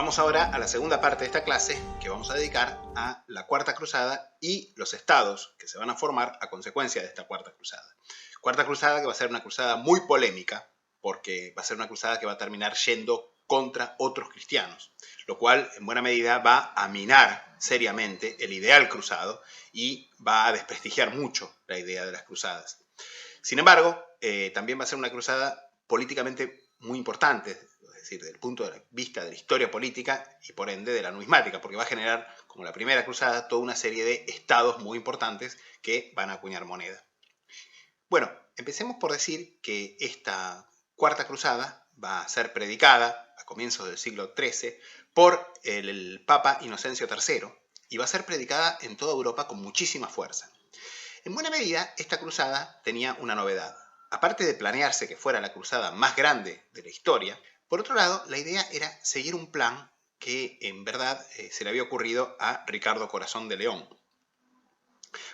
Vamos ahora a la segunda parte de esta clase que vamos a dedicar a la Cuarta Cruzada y los estados que se van a formar a consecuencia de esta Cuarta Cruzada. Cuarta Cruzada que va a ser una cruzada muy polémica porque va a ser una cruzada que va a terminar yendo contra otros cristianos, lo cual en buena medida va a minar seriamente el ideal cruzado y va a desprestigiar mucho la idea de las cruzadas. Sin embargo, también va a ser una cruzada políticamente muy importante, es decir, desde el punto de vista de la historia política y por ende de la numismática, porque va a generar, como la primera cruzada, toda una serie de estados muy importantes que van a acuñar moneda. Bueno, empecemos por decir que esta Cuarta Cruzada va a ser predicada a comienzos del siglo XIII por el Papa Inocencio III y va a ser predicada en toda Europa con muchísima fuerza. En buena medida, esta cruzada tenía una novedad. Aparte de planearse que fuera la cruzada más grande de la historia, por otro lado, la idea era seguir un plan que en verdad se le había ocurrido a Ricardo Corazón de León.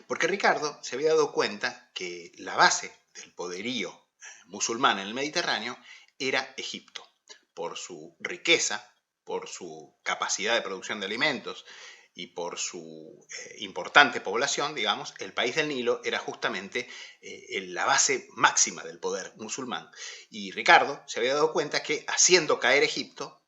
Porque Ricardo se había dado cuenta que la base del poderío musulmán en el Mediterráneo era Egipto, por su riqueza, por su capacidad de producción de alimentos y por su importante población, digamos, el país del Nilo era justamente la base máxima del poder musulmán. Y Ricardo se había dado cuenta que haciendo caer Egipto,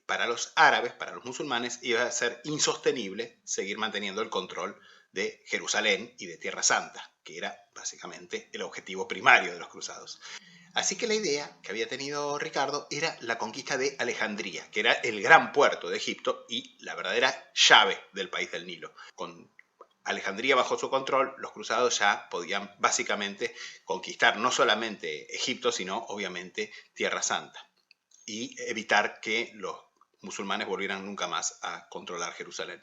para los árabes, para los musulmanes, iba a ser insostenible seguir manteniendo el control de Jerusalén y de Tierra Santa, que era básicamente el objetivo primario de los cruzados. Así que la idea que había tenido Ricardo era la conquista de Alejandría, que era el gran puerto de Egipto y la verdadera llave del país del Nilo. Con Alejandría bajo su control, los cruzados ya podían básicamente conquistar no solamente Egipto, sino obviamente Tierra Santa y evitar que los musulmanes volvieran nunca más a controlar Jerusalén.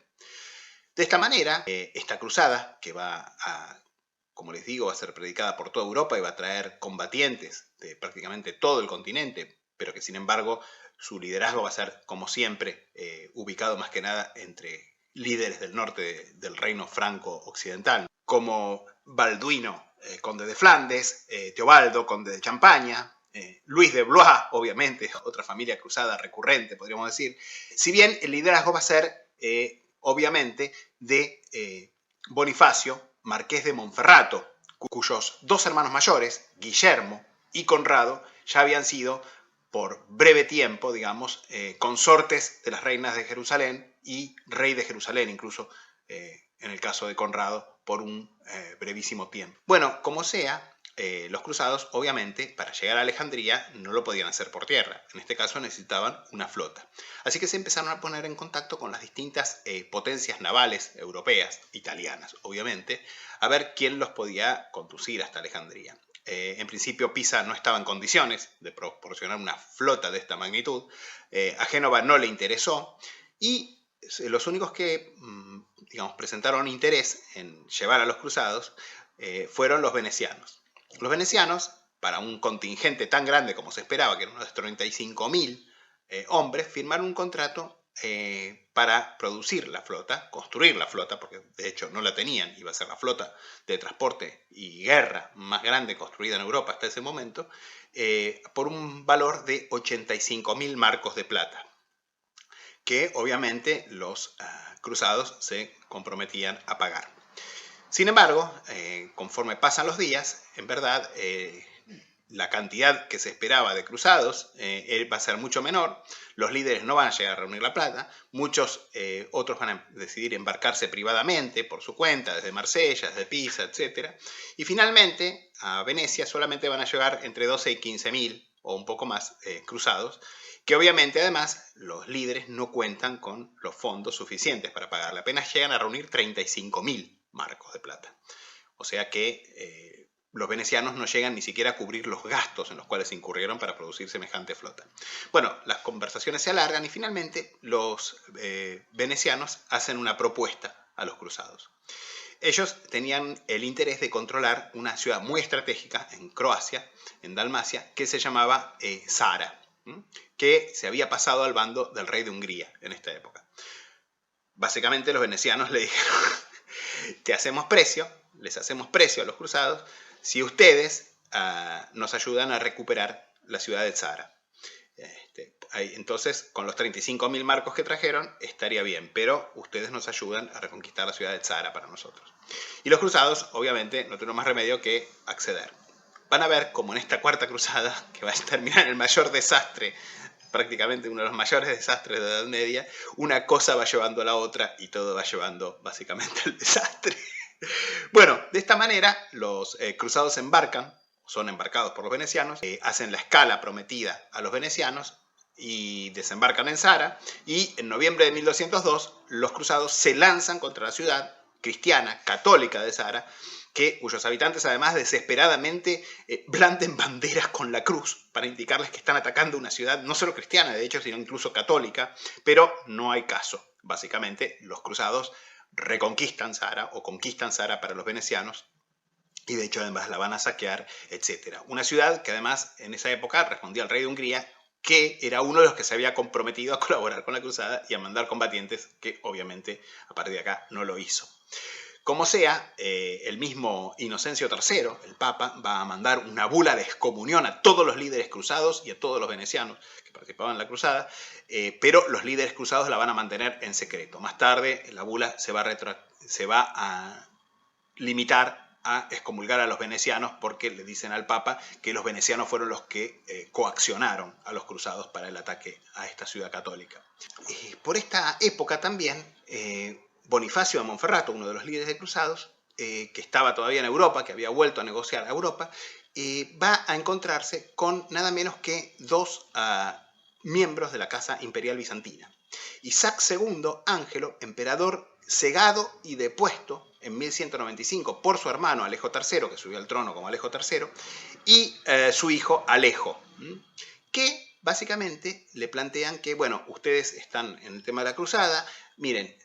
De esta manera, esta cruzada, que va a, como les digo, va a ser predicada por toda Europa y va a traer combatientes de prácticamente todo el continente, pero que sin embargo su liderazgo va a ser, como siempre, ubicado más que nada entre líderes del norte del reino franco occidental, como Balduino, conde de Flandes, Teobaldo, conde de Champaña, Luis de Blois, obviamente, otra familia cruzada recurrente, podríamos decir. Si bien el liderazgo va a ser, obviamente, de Bonifacio, marqués de Monferrato, cuyos dos hermanos mayores, Guillermo y Conrado, ya habían sido, por breve tiempo, digamos, consortes de las reinas de Jerusalén y rey de Jerusalén, incluso en el caso de Conrado, por un brevísimo tiempo. Bueno, como sea, los cruzados, obviamente, para llegar a Alejandría no lo podían hacer por tierra. En este caso necesitaban una flota. Así que se empezaron a poner en contacto con las distintas potencias navales europeas, italianas, obviamente, a ver quién los podía conducir hasta Alejandría. En principio Pisa no estaba en condiciones de proporcionar una flota de esta magnitud. A Génova no le interesó y los únicos que, digamos, presentaron interés en llevar a los cruzados fueron los venecianos. Los venecianos, para un contingente tan grande como se esperaba, que eran unos 35.000 hombres, firmaron un contrato para producir la flota, construir la flota, porque de hecho no la tenían, iba a ser la flota de transporte y guerra más grande construida en Europa hasta ese momento, por un valor de 85.000 marcos de plata, que obviamente los cruzados se comprometían a pagar. Sin embargo, conforme pasan los días, en verdad la cantidad que se esperaba de cruzados va a ser mucho menor, los líderes no van a llegar a reunir la plata, muchos otros van a decidir embarcarse privadamente por su cuenta, desde Marsella, desde Pisa, etc. Y finalmente a Venecia solamente van a llegar entre 12 y 15.000 o un poco más cruzados, que obviamente además los líderes no cuentan con los fondos suficientes para pagarle, apenas llegan a reunir 35.000 marcos de plata. O sea que los venecianos no llegan ni siquiera a cubrir los gastos en los cuales incurrieron para producir semejante flota. Bueno, las conversaciones se alargan y finalmente los venecianos hacen una propuesta a los cruzados. Ellos tenían el interés de controlar una ciudad muy estratégica en Croacia, en Dalmacia, que se llamaba Zara, que se había pasado al bando del rey de Hungría en esta época. Básicamente los venecianos le dijeron: te hacemos precio, les hacemos precio a los cruzados si ustedes nos ayudan a recuperar la ciudad de Zara. Entonces, con los 35.000 marcos que trajeron, estaría bien, pero ustedes nos ayudan a reconquistar la ciudad de Zara para nosotros. Y los cruzados, obviamente, no tuvieron más remedio que acceder. Van a ver como en esta cuarta cruzada, que va a terminar en el mayor desastre, prácticamente uno de los mayores desastres de la Edad Media, una cosa va llevando a la otra y todo va llevando básicamente al desastre. Bueno, de esta manera los cruzados son embarcados por los venecianos, hacen la escala prometida a los venecianos y desembarcan en Zara, y en noviembre de 1202 los cruzados se lanzan contra la ciudad cristiana, católica de Zara, cuyos habitantes además desesperadamente blanden banderas con la cruz para indicarles que están atacando una ciudad no solo cristiana, de hecho, sino incluso católica, pero no hay caso. Básicamente, los cruzados reconquistan Zara o conquistan Zara para los venecianos, y de hecho además la van a saquear, etc. Una ciudad que además en esa época respondía al rey de Hungría, que era uno de los que se había comprometido a colaborar con la cruzada y a mandar combatientes, que obviamente a partir de acá no lo hizo. Como sea, el mismo Inocencio III, el Papa, va a mandar una bula de excomunión a todos los líderes cruzados y a todos los venecianos que participaban en la cruzada, pero los líderes cruzados la van a mantener en secreto. Más tarde, la bula se va a limitar a excomulgar a los venecianos, porque le dicen al Papa que los venecianos fueron los que coaccionaron a los cruzados para el ataque a esta ciudad católica. Por esta época también, Bonifacio de Monferrato, uno de los líderes de cruzados, que estaba todavía en Europa, que había vuelto a negociar a Europa, va a encontrarse con nada menos que dos miembros de la Casa Imperial Bizantina. Isaac II Ángelo, emperador cegado y depuesto en 1195 por su hermano Alejo III, que subió al trono como Alejo III, y su hijo Alejo, que básicamente le plantean que, bueno, ustedes están en el tema de la cruzada, miren,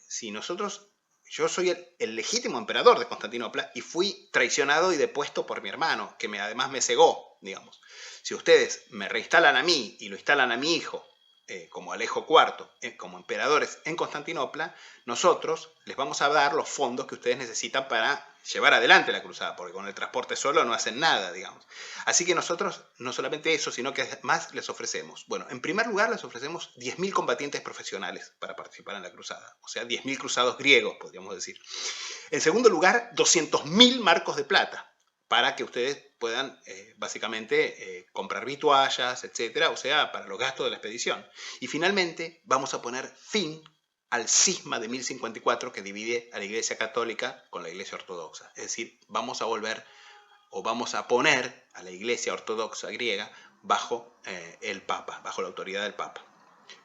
yo soy el legítimo emperador de Constantinopla y fui traicionado y depuesto por mi hermano, que además me cegó, digamos. Si ustedes me reinstalan a mí y lo instalan a mi hijo, como Alejo IV, como emperadores en Constantinopla, nosotros les vamos a dar los fondos que ustedes necesitan para llevar adelante la cruzada, porque con el transporte solo no hacen nada, digamos. Así que nosotros, no solamente eso, sino que además les ofrecemos, bueno, en primer lugar les ofrecemos 10.000 combatientes profesionales para participar en la cruzada, o sea, 10.000 cruzados griegos, podríamos decir. En segundo lugar, 200.000 marcos de plata, para que ustedes puedan básicamente comprar vituallas, etcétera, o sea, para los gastos de la expedición. Y finalmente vamos a poner fin al cisma de 1054 que divide a la Iglesia Católica con la Iglesia Ortodoxa. Es decir, vamos a poner a la Iglesia Ortodoxa griega bajo el Papa, bajo la autoridad del Papa.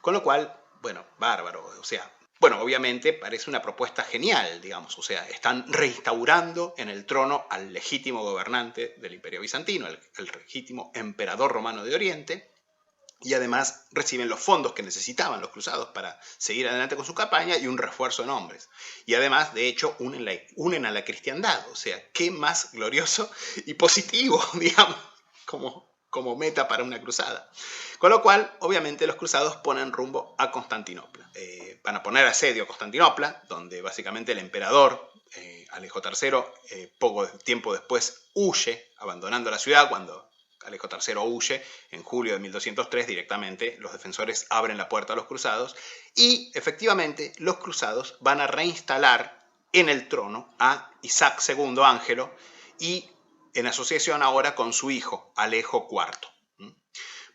Con lo cual, bueno, bárbaro, o sea, bueno, obviamente parece una propuesta genial, digamos, o sea, están reinstaurando en el trono al legítimo gobernante del Imperio Bizantino, el legítimo emperador romano de Oriente, y además reciben los fondos que necesitaban los cruzados para seguir adelante con su campaña y un refuerzo en hombres. Y además, de hecho, unen a la cristiandad, o sea, qué más glorioso y positivo, digamos, como meta para una cruzada. Con lo cual, obviamente, los cruzados ponen rumbo a Constantinopla. Van a poner asedio a Constantinopla, donde básicamente el emperador Alejo III, poco tiempo después, huye, abandonando la ciudad. Cuando Alejo III huye, en julio de 1203, directamente los defensores abren la puerta a los cruzados, y efectivamente los cruzados van a reinstalar en el trono a Isaac II Ángelo, y en asociación ahora con su hijo, Alejo IV.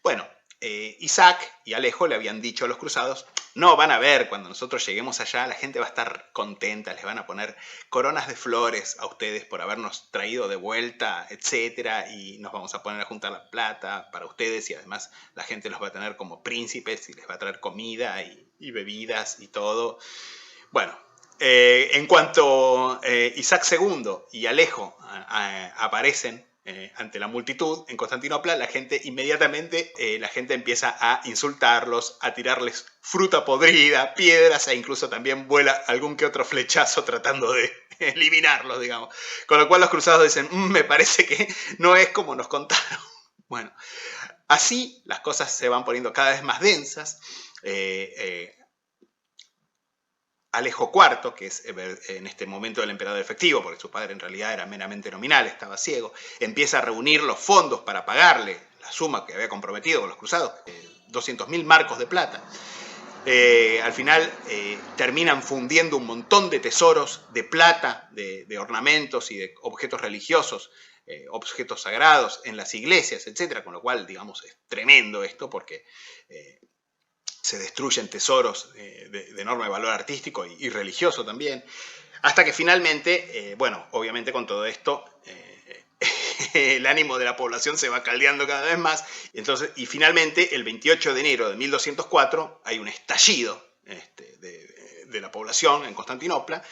Bueno, Isaac y Alejo le habían dicho a los cruzados, no, van a ver, cuando nosotros lleguemos allá, la gente va a estar contenta, les van a poner coronas de flores a ustedes por habernos traído de vuelta, etcétera, y nos vamos a poner a juntar la plata para ustedes, y además la gente los va a tener como príncipes y les va a traer comida y bebidas y todo. Bueno, en cuanto Isaac II y Alejo aparecen ante la multitud en Constantinopla, la gente inmediatamente empieza a insultarlos, a tirarles fruta podrida, piedras, e incluso también vuela algún que otro flechazo tratando de eliminarlos, digamos. Con lo cual los cruzados dicen, me parece que no es como nos contaron. Bueno, así las cosas se van poniendo cada vez más densas. Alejo IV, que es en este momento el emperador efectivo, porque su padre en realidad era meramente nominal, estaba ciego, empieza a reunir los fondos para pagarle la suma que había comprometido con los cruzados, 200.000 marcos de plata. Al final terminan fundiendo un montón de tesoros de plata, de ornamentos y de objetos religiosos, objetos sagrados en las iglesias, etc. Con lo cual, digamos, es tremendo esto porque se destruyen tesoros de enorme valor artístico y religioso también. Hasta que finalmente, bueno, obviamente con todo esto, el ánimo de la población se va caldeando cada vez más. Entonces, y finalmente, el 28 de enero de 1204, hay un estallido de la población en Constantinopla.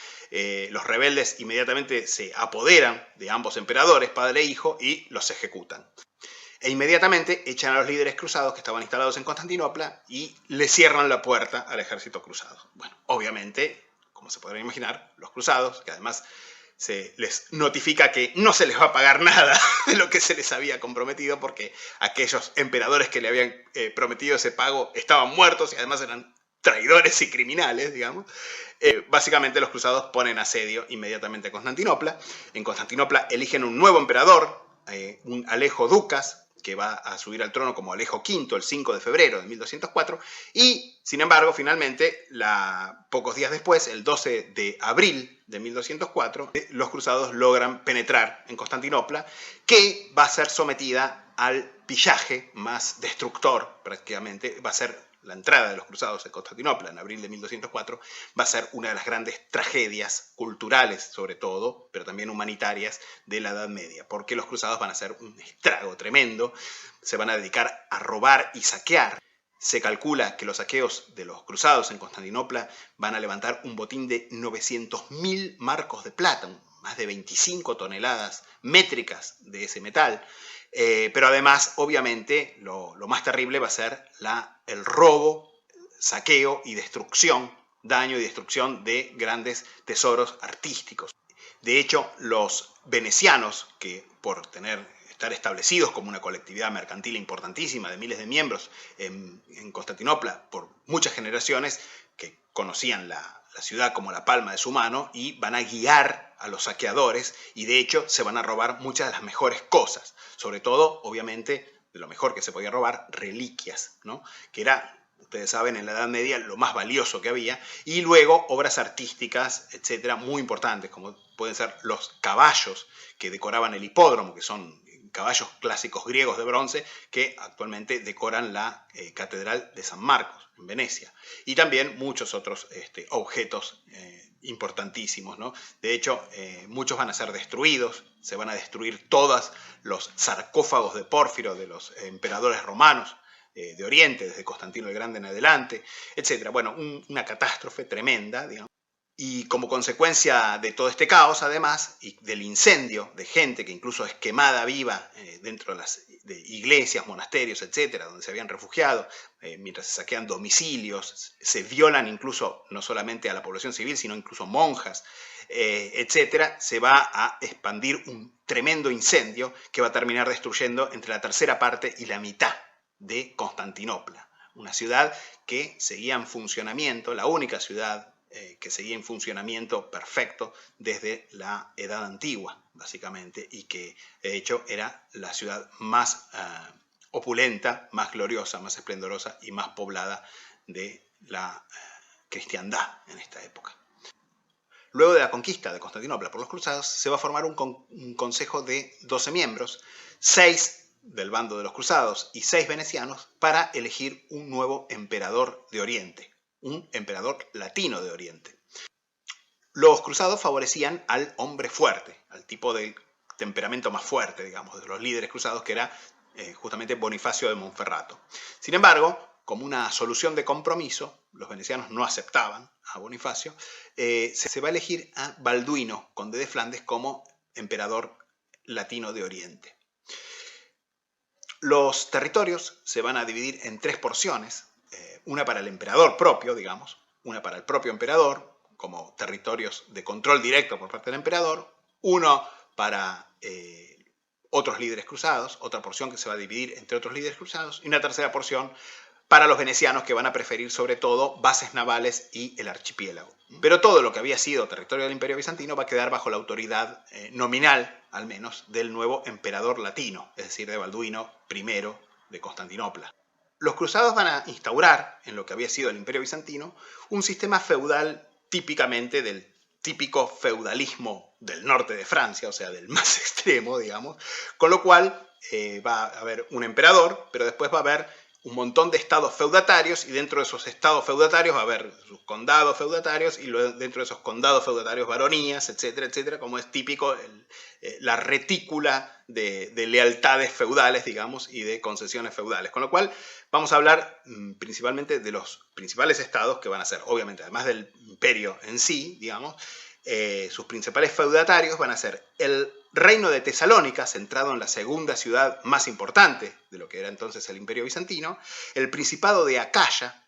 Los rebeldes inmediatamente se apoderan de ambos emperadores, padre e hijo, y los ejecutan. E inmediatamente echan a los líderes cruzados que estaban instalados en Constantinopla y le cierran la puerta al ejército cruzado. Bueno, obviamente, como se podrán imaginar, los cruzados, que además se les notifica que no se les va a pagar nada de lo que se les había comprometido porque aquellos emperadores que le habían prometido ese pago estaban muertos y además eran traidores y criminales, digamos. Básicamente los cruzados ponen asedio inmediatamente a Constantinopla. En Constantinopla eligen un nuevo emperador, un Alejo Ducas, que va a subir al trono como Alejo V el 5 de febrero de 1204, y sin embargo, finalmente, pocos días después, el 12 de abril de 1204, los cruzados logran penetrar en Constantinopla, que va a ser sometida al pillaje más destructor, prácticamente, va a ser la entrada de los cruzados en Constantinopla en abril de 1204, va a ser una de las grandes tragedias culturales, sobre todo, pero también humanitarias, de la Edad Media, porque los cruzados van a hacer un estrago tremendo, se van a dedicar a robar y saquear. Se calcula que los saqueos de los cruzados en Constantinopla van a levantar un botín de 900.000 marcos de plata, más de 25 toneladas métricas de ese metal. Pero además, obviamente, lo más terrible va a ser el robo, saqueo y destrucción, daño y destrucción de grandes tesoros artísticos. De hecho, los venecianos, que por estar establecidos como una colectividad mercantil importantísima de miles de miembros en Constantinopla por muchas generaciones, que conocían la ciudad como la palma de su mano y van a guiar a los saqueadores y de hecho se van a robar muchas de las mejores cosas, sobre todo, obviamente, de lo mejor que se podía robar, reliquias, ¿no? Que era, ustedes saben, en la Edad Media lo más valioso que había, y luego obras artísticas, etcétera, muy importantes, como pueden ser los caballos que decoraban el hipódromo, que son caballos clásicos griegos de bronce que actualmente decoran la Catedral de San Marcos en Venecia, y también muchos otros objetos importantísimos, ¿no? De hecho, muchos van a ser destruidos, se van a destruir todos los sarcófagos de Pórfiro de los emperadores romanos de Oriente, desde Constantino el Grande en adelante, etc. Bueno, una catástrofe tremenda, digamos. Y como consecuencia de todo este caos, además, y del incendio de gente que incluso es quemada viva dentro de iglesias, monasterios, etcétera, donde se habían refugiado, mientras se saquean domicilios, se violan incluso no solamente a la población civil, sino incluso monjas, etcétera, se va a expandir un tremendo incendio que va a terminar destruyendo entre la tercera parte y la mitad de Constantinopla, una ciudad que seguía en funcionamiento, la única ciudad que seguía en funcionamiento perfecto desde la Edad Antigua, básicamente, y que de hecho era la ciudad más opulenta, más gloriosa, más esplendorosa y más poblada de la cristiandad en esta época. Luego de la conquista de Constantinopla por los cruzados, se va a formar un consejo de 12 miembros, 6 del bando de los cruzados y 6 venecianos, para elegir un nuevo emperador de Oriente, un emperador latino de Oriente. Los cruzados favorecían al hombre fuerte, al tipo de temperamento más fuerte, digamos, de los líderes cruzados, que era justamente Bonifacio de Monferrato. Sin embargo, como una solución de compromiso, los venecianos no aceptaban a Bonifacio, se va a elegir a Balduino, conde de Flandes, como emperador latino de Oriente. Los territorios se van a dividir en 3 porciones, una para el emperador propio, digamos, una para el propio emperador, como territorios de control directo por parte del emperador, uno para otros líderes cruzados, otra porción que se va a dividir entre otros líderes cruzados, y una tercera porción para los venecianos, que van a preferir sobre todo bases navales y el archipiélago. Pero todo lo que había sido territorio del Imperio Bizantino va a quedar bajo la autoridad nominal, al menos, del nuevo emperador latino, es decir, de Balduino I de Constantinopla. los cruzados van a instaurar, en lo que había sido el Imperio Bizantino, un sistema feudal típicamente del típico feudalismo del norte de Francia, o sea, del más extremo, digamos, con lo cual va a haber un emperador, pero después va a haber un montón de estados feudatarios, y dentro de esos estados feudatarios va a haber sus condados feudatarios, y luego dentro de esos condados feudatarios baronías, etcétera, etcétera, como es típico la retícula de lealtades feudales, digamos, y de concesiones feudales. Con lo cual vamos a hablar principalmente de los principales estados que van a ser, obviamente, además del imperio en sí, digamos, sus principales feudatarios van a ser el Reino de Tesalónica, centrado en la segunda ciudad más importante de lo que era entonces el Imperio Bizantino, el Principado de Acaya,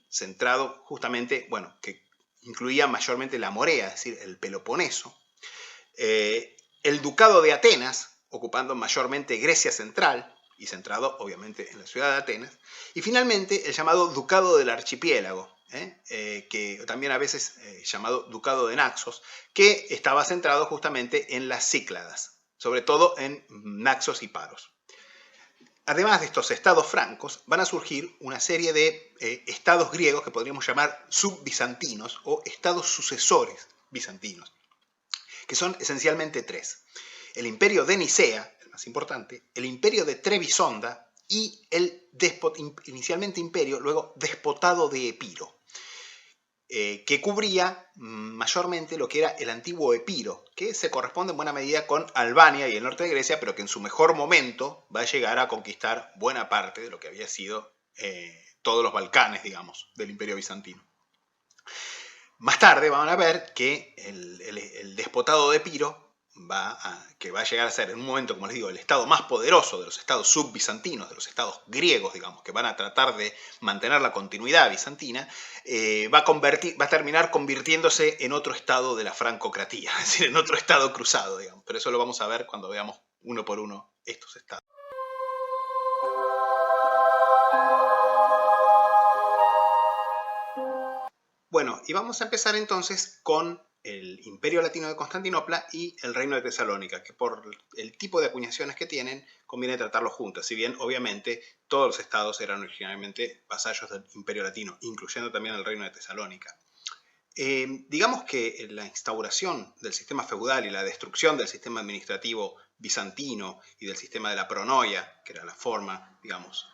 centrado justamente, bueno, que incluía mayormente la Morea, es decir, el Peloponeso, el Ducado de Atenas, ocupando mayormente Grecia Central, y centrado obviamente en la ciudad de Atenas, y finalmente el llamado Ducado del Archipiélago, que también a veces llamado Ducado de Naxos, que estaba centrado justamente en las Cícladas, sobre todo en Naxos y Paros. Además de estos estados francos, van a surgir una serie de estados griegos que podríamos llamar subbizantinos o estados sucesores bizantinos, que son esencialmente tres: el imperio de Nicea, el más importante, el imperio de Trebisonda y el inicialmente imperio, luego despotado de Epiro, que cubría mayormente lo que era el antiguo Epiro, que se corresponde en buena medida con Albania y el norte de Grecia, pero que en su mejor momento va a llegar a conquistar buena parte de lo que había sido todos los Balcanes, digamos, del Imperio Bizantino. Más tarde van a ver que el despotado de Epiro que va a llegar a ser en un momento, como les digo, el estado más poderoso de los estados subbizantinos, de los estados griegos, digamos, que van a tratar de mantener la continuidad bizantina, va a terminar convirtiéndose en otro estado de la francocratía, es decir, en otro estado cruzado, digamos. Pero eso lo vamos a ver cuando veamos uno por uno estos estados. Bueno, y vamos a empezar entonces con el Imperio Latino de Constantinopla y el Reino de Tesalónica, que por el tipo de acuñaciones que tienen, conviene tratarlos juntos, si bien obviamente todos los estados eran originalmente vasallos del Imperio Latino, incluyendo también el Reino de Tesalónica. Digamos que la instauración del sistema feudal y la destrucción del sistema administrativo bizantino y del sistema de la pronoia, que era la forma, digamos,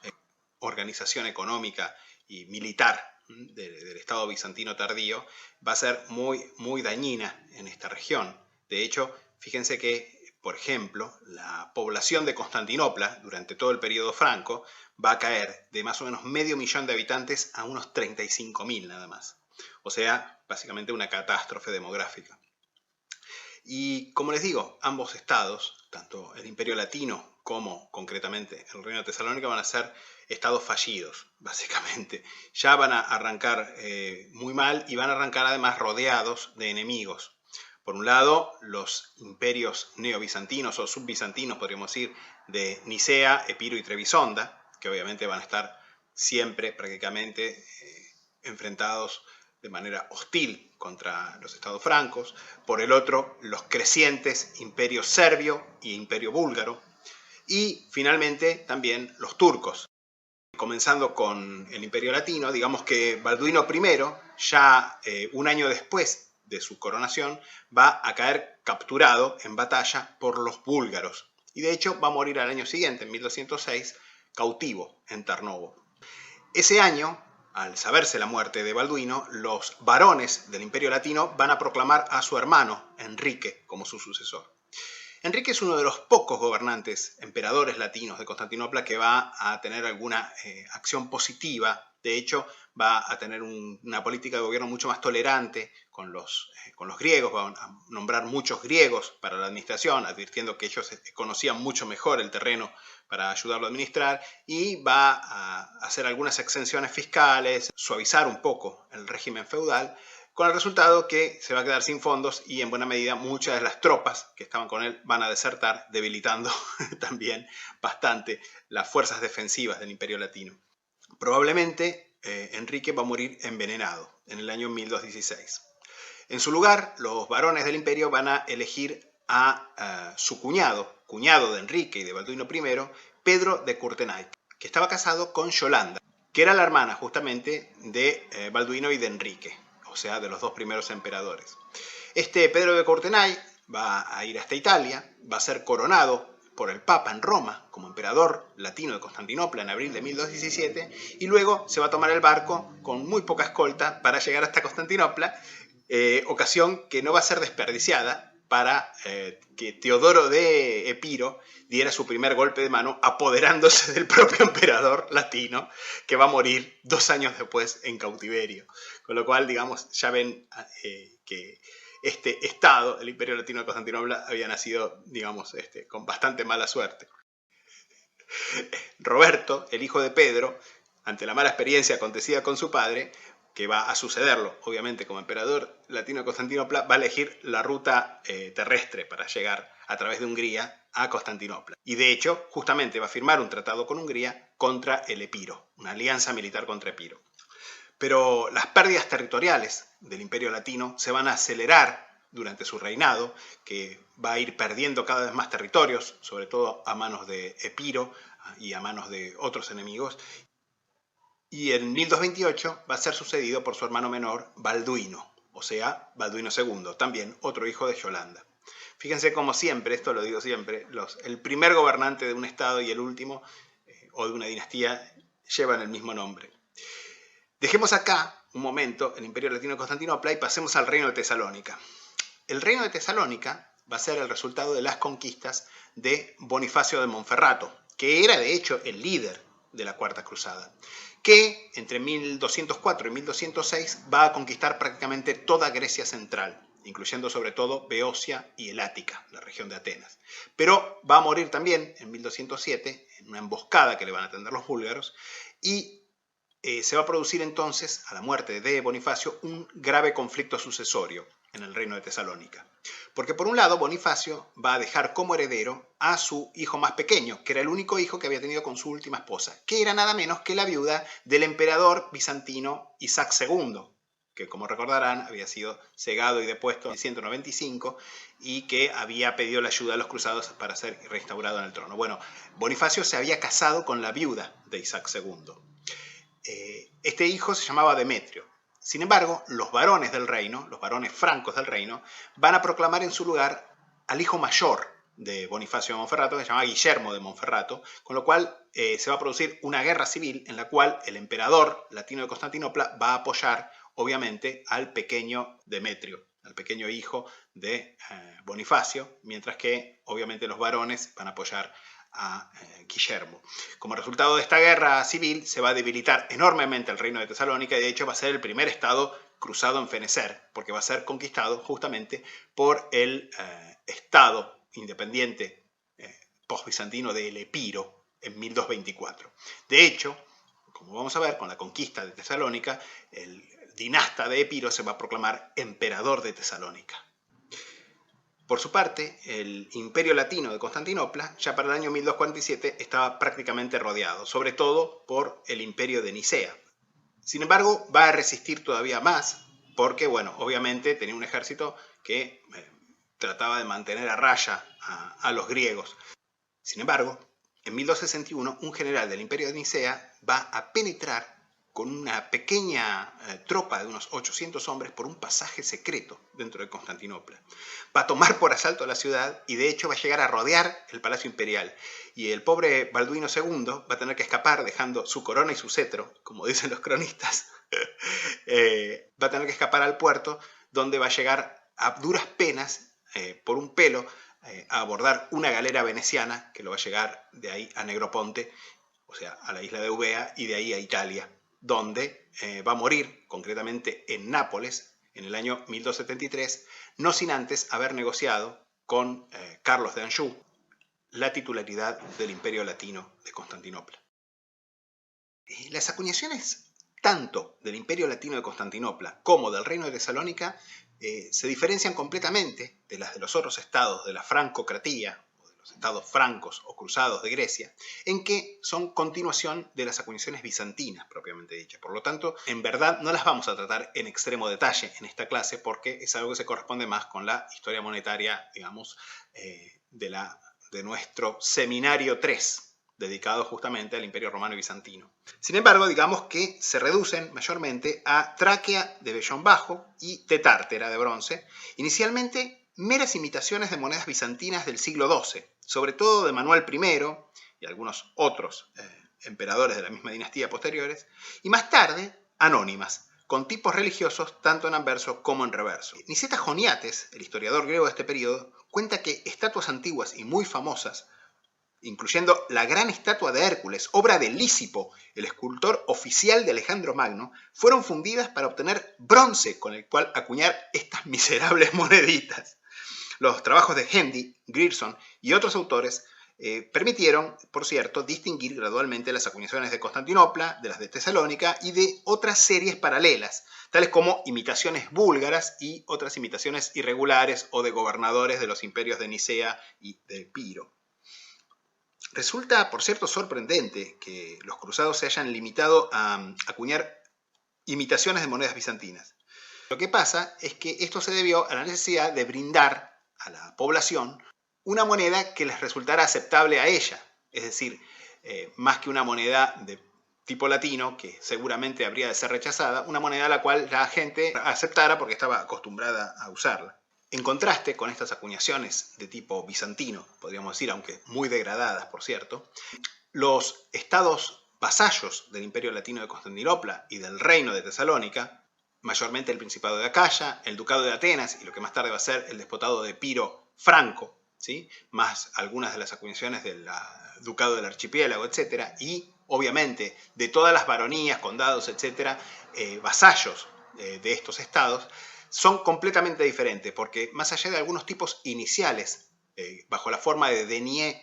organización económica y militar del Estado bizantino tardío, va a ser muy, muy dañina en esta región. De hecho, fíjense que, por ejemplo, la población de Constantinopla durante todo el periodo franco va a caer de más o menos 500.000 de habitantes a unos 35.000 nada más. O sea, básicamente una catástrofe demográfica. Y como les digo, ambos estados, tanto el Imperio Latino como concretamente el Reino de Tesalónica, van a ser estados fallidos, básicamente. Ya van a arrancar muy mal y van a arrancar además rodeados de enemigos. Por un lado, los imperios neobizantinos o subbizantinos, podríamos decir, de Nicea, Epiro y Trebisonda, que obviamente van a estar siempre prácticamente enfrentados de manera hostil contra los estados francos. Por el otro, los crecientes imperios serbio y imperio búlgaro. Y finalmente también los turcos. Comenzando con el Imperio Latino, digamos que Balduino I, ya un año después de su coronación, va a caer capturado en batalla por los búlgaros. Y de hecho va a morir al año siguiente, en 1206, cautivo en Tarnovo. Ese año, al saberse la muerte de Balduino, los varones del Imperio Latino van a proclamar a su hermano, Enrique, como su sucesor. Enrique es uno de los pocos gobernantes, emperadores latinos de Constantinopla que va a tener alguna acción positiva. De hecho, va a tener una política de gobierno mucho más tolerante con los griegos, va a nombrar muchos griegos para la administración, advirtiendo que ellos conocían mucho mejor el terreno para ayudarlo a administrar, y va a hacer algunas exenciones fiscales, suavizar un poco el régimen feudal, con el resultado que se va a quedar sin fondos y en buena medida muchas de las tropas que estaban con él van a desertar, debilitando también bastante las fuerzas defensivas del Imperio Latino. Probablemente Enrique va a morir envenenado en el año 1216. En su lugar, los varones del imperio van a elegir a su cuñado de Enrique y de Balduino I, Pedro de Courtenay, que estaba casado con Yolanda, que era la hermana justamente de Balduino y de Enrique, o sea, de los dos primeros emperadores. Este Pedro de Courtenay va a ir hasta Italia, va a ser coronado por el Papa en Roma como emperador latino de Constantinopla en abril de 1217 y luego se va a tomar el barco con muy poca escolta para llegar hasta Constantinopla, ocasión que no va a ser desperdiciada para que Teodoro de Epiro diera su primer golpe de mano apoderándose del propio emperador latino, que va a morir 2 años después en cautiverio. Con lo cual, digamos, ya ven que este estado, el Imperio Latino de Constantinopla, había nacido, digamos, con bastante mala suerte. Roberto, el hijo de Pedro, ante la mala experiencia acontecida con su padre, que va a sucederlo, obviamente, como emperador latino de Constantinopla, va a elegir la ruta terrestre para llegar a través de Hungría a Constantinopla. Y de hecho, justamente va a firmar un tratado con Hungría contra el Epiro, una alianza militar contra Epiro. Pero las pérdidas territoriales del Imperio Latino se van a acelerar durante su reinado, que va a ir perdiendo cada vez más territorios, sobre todo a manos de Epiro y a manos de otros enemigos. Y en 1228 va a ser sucedido por su hermano menor, Balduino, o sea, Balduino II, también otro hijo de Yolanda. Fíjense como siempre, esto lo digo siempre, el primer gobernante de un estado y el último, o de una dinastía, llevan el mismo nombre. Dejemos acá un momento el Imperio Latino de Constantinopla y pasemos al Reino de Tesalónica. El Reino de Tesalónica va a ser el resultado de las conquistas de Bonifacio de Monferrato, que era de hecho el líder de la Cuarta Cruzada, que entre 1204 y 1206 va a conquistar prácticamente toda Grecia central, incluyendo sobre todo Beocia y el Ática, la región de Atenas. Pero va a morir también en 1207 en una emboscada que le van a tender los búlgaros y se va a producir entonces, a la muerte de Bonifacio, un grave conflicto sucesorio en el reino de Tesalónica. Porque por un lado, Bonifacio va a dejar como heredero a su hijo más pequeño, que era el único hijo que había tenido con su última esposa, que era nada menos que la viuda del emperador bizantino Isaac II, que como recordarán había sido cegado y depuesto en 195 y que había pedido la ayuda a los cruzados para ser restaurado en el trono. Bueno, Bonifacio se había casado con la viuda de Isaac II. Este hijo se llamaba Demetrio. Sin embargo, los varones del reino, los varones francos del reino, van a proclamar en su lugar al hijo mayor de Bonifacio de Monferrato, que se llamaba Guillermo de Monferrato, con lo cual se va a producir una guerra civil en la cual el emperador latino de Constantinopla va a apoyar, obviamente, al pequeño Demetrio, al pequeño hijo de Bonifacio, mientras que, obviamente, los varones van a apoyar a Guillermo. Como resultado de esta guerra civil se va a debilitar enormemente el reino de Tesalónica y de hecho va a ser el primer estado cruzado en fenecer, porque va a ser conquistado justamente por el estado independiente post-bizantino del Epiro en 1224. De hecho, como vamos a ver, con la conquista de Tesalónica, el dinasta de Epiro se va a proclamar emperador de Tesalónica. Por su parte, el Imperio Latino de Constantinopla, ya para el año 1247, estaba prácticamente rodeado, sobre todo por el Imperio de Nicea. Sin embargo, va a resistir todavía más, porque, bueno, obviamente tenía un ejército que trataba de mantener a raya a los griegos. Sin embargo, en 1261, un general del Imperio de Nicea va a penetrar con una pequeña tropa de unos 800 hombres por un pasaje secreto dentro de Constantinopla. Va a tomar por asalto la ciudad y de hecho va a llegar a rodear el Palacio Imperial. Y el pobre Balduino II va a tener que escapar dejando su corona y su cetro, como dicen los cronistas. Va a tener que escapar al puerto, donde va a llegar a duras penas, por un pelo, a abordar una galera veneciana que lo va a llegar de ahí a Negroponte, o sea, a la isla de Eubea, y de ahí a Italia, donde va a morir, concretamente en Nápoles, en el año 1273, no sin antes haber negociado con Carlos de Anjou la titularidad del Imperio Latino de Constantinopla. Las acuñaciones tanto del Imperio Latino de Constantinopla como del Reino de Tesalónica se diferencian completamente de las de los otros estados de la francocratía, estados francos o cruzados de Grecia, en que son continuación de las acuñaciones bizantinas propiamente dichas. Por lo tanto, en verdad no las vamos a tratar en extremo detalle en esta clase porque es algo que se corresponde más con la historia monetaria, digamos, de nuestro seminario 3 dedicados justamente al Imperio Romano y Bizantino. Sin embargo, digamos que se reducen mayormente a tráquea de vellón bajo y tetártera de bronce, inicialmente meras imitaciones de monedas bizantinas del siglo XII, sobre todo de Manuel I y algunos otros emperadores de la misma dinastía posteriores, y más tarde anónimas, con tipos religiosos tanto en anverso como en reverso. Niceta Joniates, el historiador griego de este periodo, cuenta que estatuas antiguas y muy famosas, incluyendo la gran estatua de Hércules, obra de Lísipo, el escultor oficial de Alejandro Magno, fueron fundidas para obtener bronce con el cual acuñar estas miserables moneditas. Los trabajos de Hendy, Grierson y otros autores permitieron, por cierto, distinguir gradualmente las acuñaciones de Constantinopla, de las de Tesalónica y de otras series paralelas, tales como imitaciones búlgaras y otras imitaciones irregulares o de gobernadores de los imperios de Nicea y de Epiro. Resulta, por cierto, sorprendente que los cruzados se hayan limitado a acuñar imitaciones de monedas bizantinas. Lo que pasa es que esto se debió a la necesidad de brindar a la población una moneda que les resultara aceptable a ella, es decir, más que una moneda de tipo latino, que seguramente habría de ser rechazada, una moneda a la cual la gente aceptara porque estaba acostumbrada a usarla. En contraste con estas acuñaciones de tipo bizantino, podríamos decir, aunque muy degradadas, por cierto, los estados vasallos del Imperio Latino de Constantinopla y del Reino de Tesalónica, mayormente el Principado de Acaya, el Ducado de Atenas y lo que más tarde va a ser el Despotado de Epiro Franco, ¿sí?, más algunas de las acuñaciones del Ducado del Archipiélago, etc., y obviamente de todas las baronías, condados, etc., vasallos de estos estados, son completamente diferentes, porque más allá de algunos tipos iniciales, bajo la forma de denier,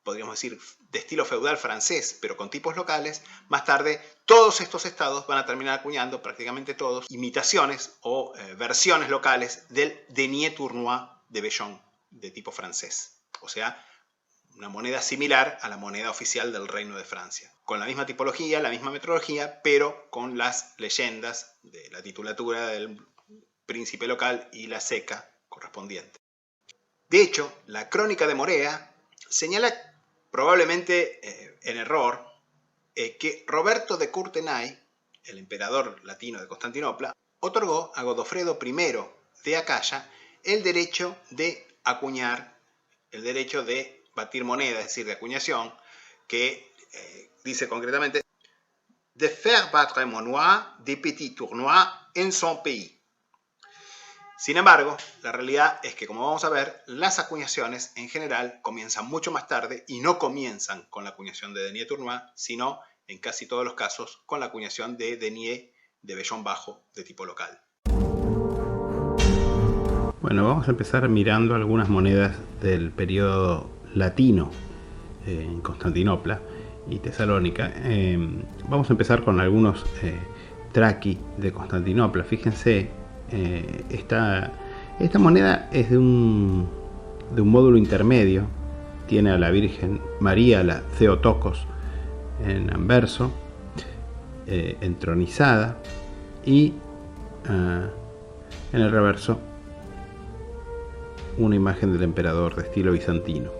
podríamos decir, de estilo feudal francés, pero con tipos locales, más tarde todos estos estados van a terminar acuñando, prácticamente todos, imitaciones o versiones locales del denier tournois de vellón de tipo francés. O sea, una moneda similar a la moneda oficial del Reino de Francia, con la misma tipología, la misma metodología, pero con las leyendas de la titulatura del príncipe local y la ceca correspondiente. De hecho, la Crónica de Morea señala, probablemente en error, que Roberto de Courtenay, el emperador latino de Constantinopla, otorgó a Godofredo I de Acaya el derecho de acuñar, el derecho de batir moneda, es decir, de acuñación, que dice concretamente de faire battre monnaie des petits tournois en son pays. Sin embargo, la realidad es que, como vamos a ver, las acuñaciones en general comienzan mucho más tarde y no comienzan con la acuñación de denier tournois, sino, en casi todos los casos, con la acuñación de denier de vellón bajo de tipo local. Bueno, vamos a empezar mirando algunas monedas del periodo latino en Constantinopla y Tesalónica. Vamos a empezar con algunos traqui de Constantinopla. Fíjense, esta moneda es de un módulo intermedio. Tiene a la Virgen María, la Theotokos, en anverso, entronizada, y en el reverso una imagen del emperador de estilo bizantino.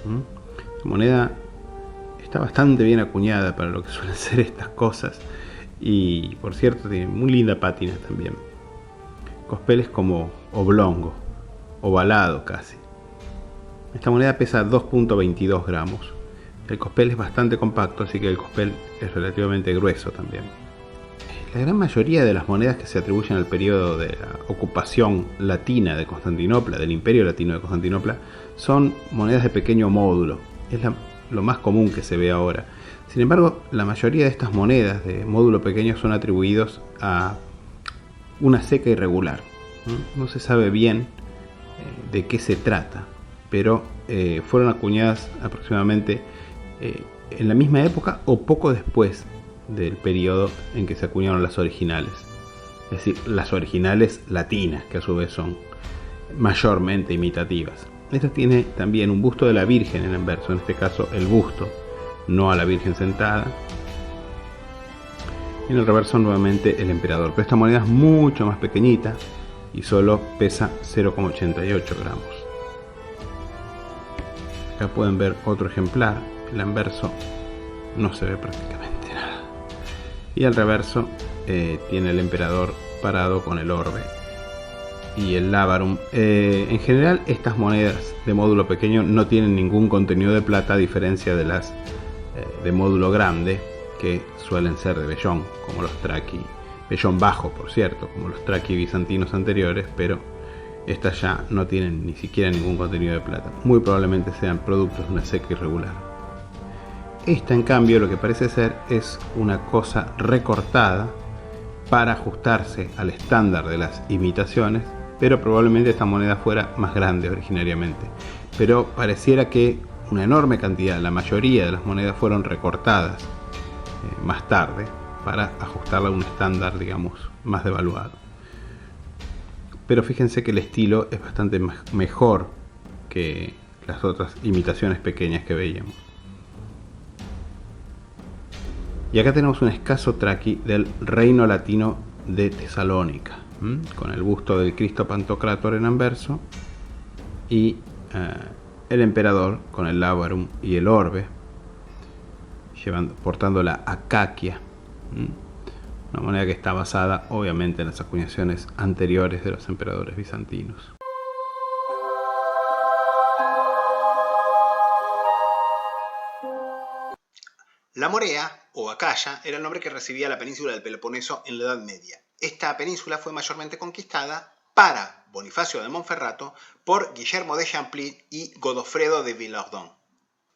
La moneda está bastante bien acuñada para lo que suelen ser estas cosas, y por cierto tiene muy linda pátina también. Cospeles como oblongo, ovalado casi. Esta moneda pesa 2.22 gramos. El cospel es bastante compacto, así que el cospel es relativamente grueso también. La gran mayoría de las monedas que se atribuyen al periodo de la ocupación latina de Constantinopla, del Imperio Latino de Constantinopla, son monedas de pequeño módulo. Es lo más común que se ve ahora. Sin embargo, la mayoría de estas monedas de módulo pequeño son atribuidos a una ceca irregular. No se sabe bien de qué se trata, pero fueron acuñadas aproximadamente en la misma época o poco después del periodo en que se acuñaron las originales. Es decir, las originales latinas, que a su vez son mayormente imitativas. Esta tiene también un busto de la Virgen en anverso, en este caso el busto, no a la Virgen sentada. Y en el reverso nuevamente el emperador. Pero esta moneda es mucho más pequeñita y solo pesa 0,88 gramos. Acá pueden ver otro ejemplar. el anverso no se ve prácticamente nada. Y el reverso tiene el emperador parado con el orbe y el lábarum. En general, estas monedas de módulo pequeño no tienen ningún contenido de plata, a diferencia de las de módulo grande, que suelen ser de vellón, como los traqui, vellón bajo, por cierto, como los traqui bizantinos anteriores, pero estas ya no tienen ni siquiera ningún contenido de plata. Muy probablemente sean productos de una seca irregular. Esta, en cambio, lo que parece ser es una cosa recortada para ajustarse al estándar de las imitaciones, pero probablemente esta moneda fuera más grande originariamente. Pero pareciera que una enorme cantidad, la mayoría de las monedas fueron recortadas más tarde para ajustarla a un estándar, digamos, más devaluado. Pero fíjense que el estilo es bastante mejor que las otras imitaciones pequeñas que veíamos. Y acá tenemos un escaso traqui del reino latino de Tesalónica, con el busto del Cristo Pantocrátor en anverso y el emperador con el lábarum y el orbe, portando la acaquia, una moneda que está basada obviamente en las acuñaciones anteriores de los emperadores bizantinos. La Morea, o Acaya, era el nombre que recibía la península del Peloponeso en la Edad Media. Esta península fue mayormente conquistada para Bonifacio de Monferrato por Guillermo de Champlitte y Godofredo de Villehardouin.